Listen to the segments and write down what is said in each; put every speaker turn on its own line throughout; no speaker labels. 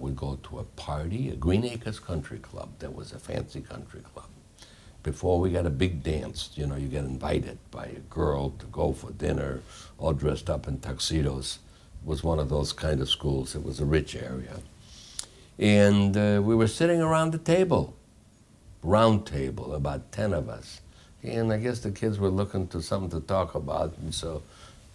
would go to a party, a Green Acres Country Club. That was a fancy country club. Before we got a big dance, you know, you get invited by a girl to go for dinner, all dressed up in tuxedos. It was one of those kind of schools. It was a rich area. And we were sitting around the table, round table, about 10 of us. And I guess the kids were looking for something to talk about, and so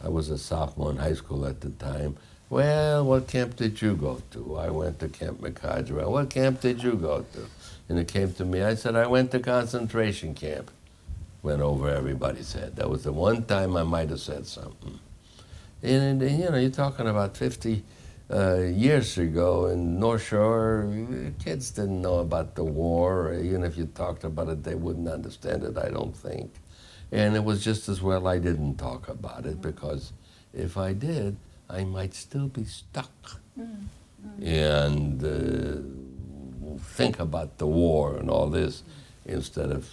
I was a sophomore in high school at the time. Well, what camp did you go to? I went to Camp McCodra. What camp did you go to? And it came to me. I said, I went to concentration camp. Went over everybody's head. That was the one time I might have said something. And you know, you're talking about 50 years ago in North Shore, kids didn't know about the war. Even if you talked about it, they wouldn't understand it, I don't think. And it was just as well I didn't talk about it, because if I did, I might still be stuck and think about the war and all this instead of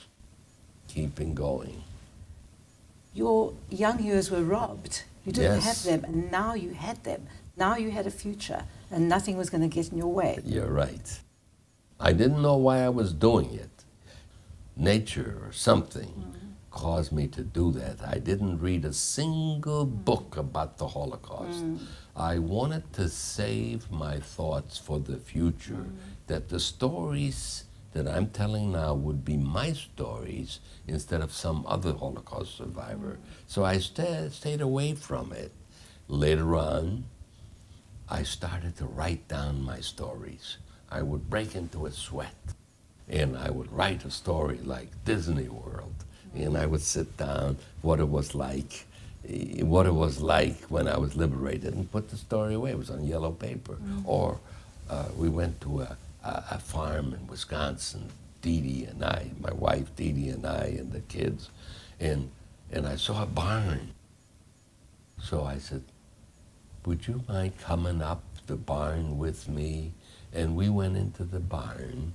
keeping going.
Your young years were robbed. You didn't have them, and now you had them. Now you had a future, and nothing was going to get in your way.
You're right. I didn't know why I was doing it. Nature or something caused me to do that. I didn't read a single book about the Holocaust. I wanted to save my thoughts for the future, that the stories that I'm telling now would be my stories instead of some other Holocaust survivor. So I stayed away from it. Later on, I started to write down my stories. I would break into a sweat, and I would write a story like Disney World, and I would sit down, what it was like when I was liberated, and put the story away. It was on yellow paper. Or we went to a farm in Wisconsin, Dede and I, my wife Dede and I and the kids, and I saw a barn. So I said, would you mind coming up the barn with me? And we went into the barn.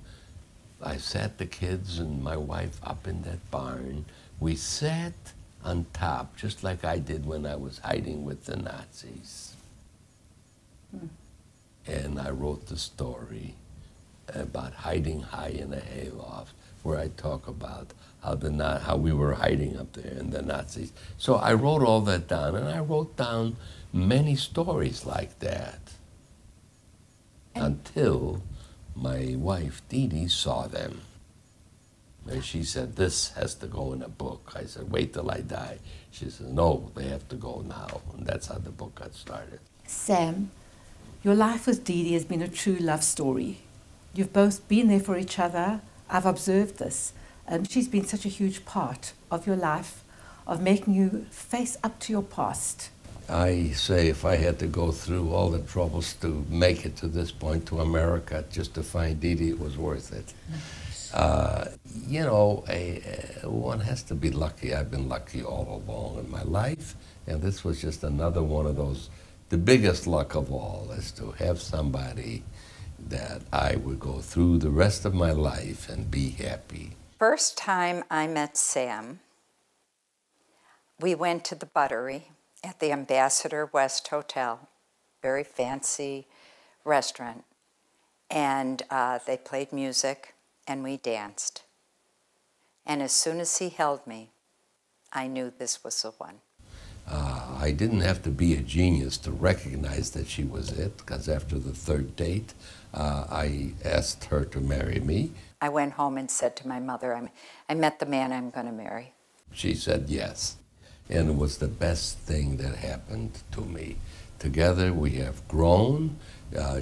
I sat the kids and my wife up in that barn. We sat on top, just like I did when I was hiding with the Nazis. And I wrote the story about hiding high in a hayloft, where I talk about how we were hiding up there and the Nazis. So I wrote all that down, and I wrote down many stories like that until my wife Dede saw them. And she said, this has to go in a book. I said, wait till I die. She said, no, they have to go now. And that's how the book got started.
Sam, your life with Dede has been a true love story. You've both been there for each other. I've observed this. She's been such a huge part of your life, of making you face up to your past.
I say if I had to go through all the troubles to make it to this point, to America, just to find Dede, it was worth it. You know, one has to be lucky. I've been lucky all along in my life, and this was just another one of those. The biggest luck of all is to have somebody that I would go through the rest of my life and be happy.
First time I met Sam, we went to the Buttery at the Ambassador West Hotel, very fancy restaurant, and they played music and we danced. And as soon as he held me, I knew this was the one.
I didn't have to be a genius to recognize that she was it, because after the third date, I asked her to marry me.
I went home and said to my mother, I met the man I'm going to marry.
She said yes, and it was the best thing that happened to me. Together we have grown.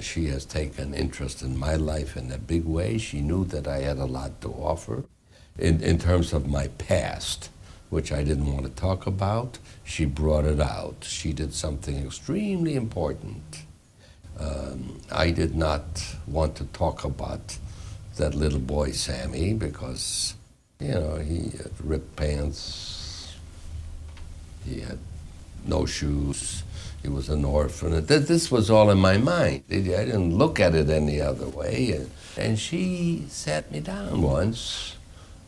She has taken interest in my life in a big way. She knew that I had a lot to offer. In terms of my past, which I didn't want to talk about, she brought it out. She did something extremely important. I did not want to talk about that little boy, Sammy, because, you know, he had ripped pants, he had no shoes, he was an orphan. This was all in my mind. I didn't look at it any other way. And she sat me down once,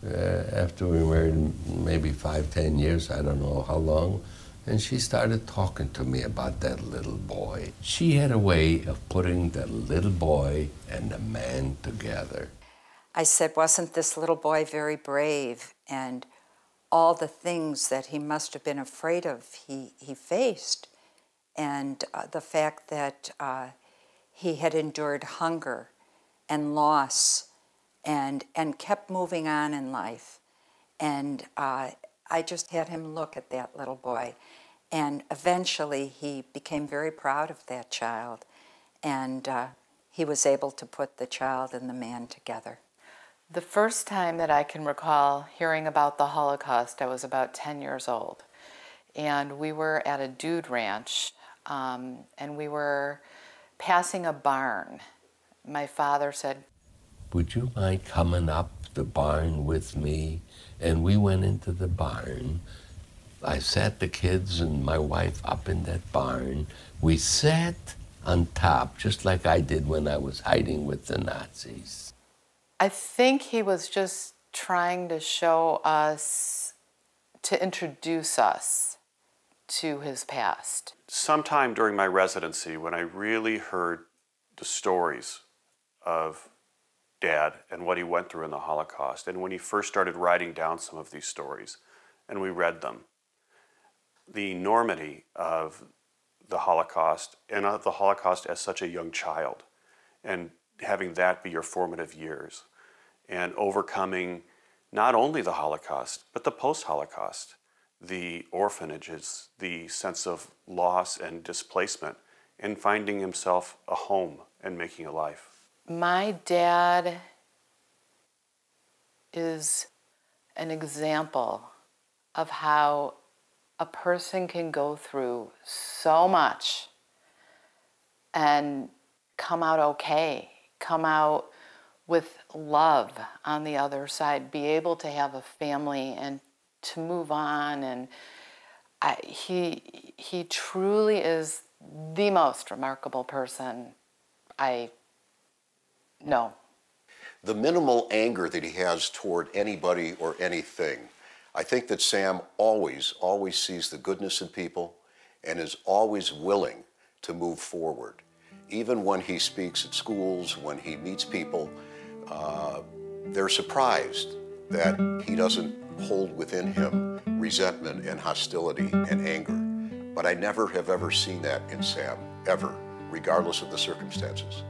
after we were married maybe 5, 10 years, I don't know how long, And she started talking to me about that little boy. She had a way of putting the little boy and the man together.
I said, wasn't this little boy very brave? And all the things that he must have been afraid of, he faced. And the fact that he had endured hunger and loss and kept moving on in life. And I just had him look at that little boy. And eventually he became very proud of that child. And he was able to put the child and the man together.
The first time that I can recall hearing about the Holocaust, I was about 10 years old. And we were at a dude ranch, and we were passing a barn. My father said,
"Would you mind coming up the barn with me?" And we went into the barn. I sat the kids and my wife up in that barn. We sat on top, just like I did when I was hiding with the Nazis.
I think he was just trying to show us, to introduce us to his past.
Sometime during my residency, when I really heard the stories of Dad and what he went through in the Holocaust, and when he first started writing down some of these stories, and we read them, the enormity of the Holocaust, and of the Holocaust as such a young child, and having that be your formative years, and overcoming not only the Holocaust, but the post-Holocaust, the orphanages, the sense of loss and displacement, and finding himself a home and making a life.
My dad is an example of how a person can go through so much and come out okay, come out with love on the other side, be able to have a family and to move on. And he truly is the most remarkable person I know.
The minimal anger that he has toward anybody or anything, I think that Sam always sees the goodness in people and is always willing to move forward. Even when he speaks at schools, when he meets people, they're surprised that he doesn't hold within him resentment and hostility and anger. But I never have ever seen that in Sam, ever, regardless of the circumstances.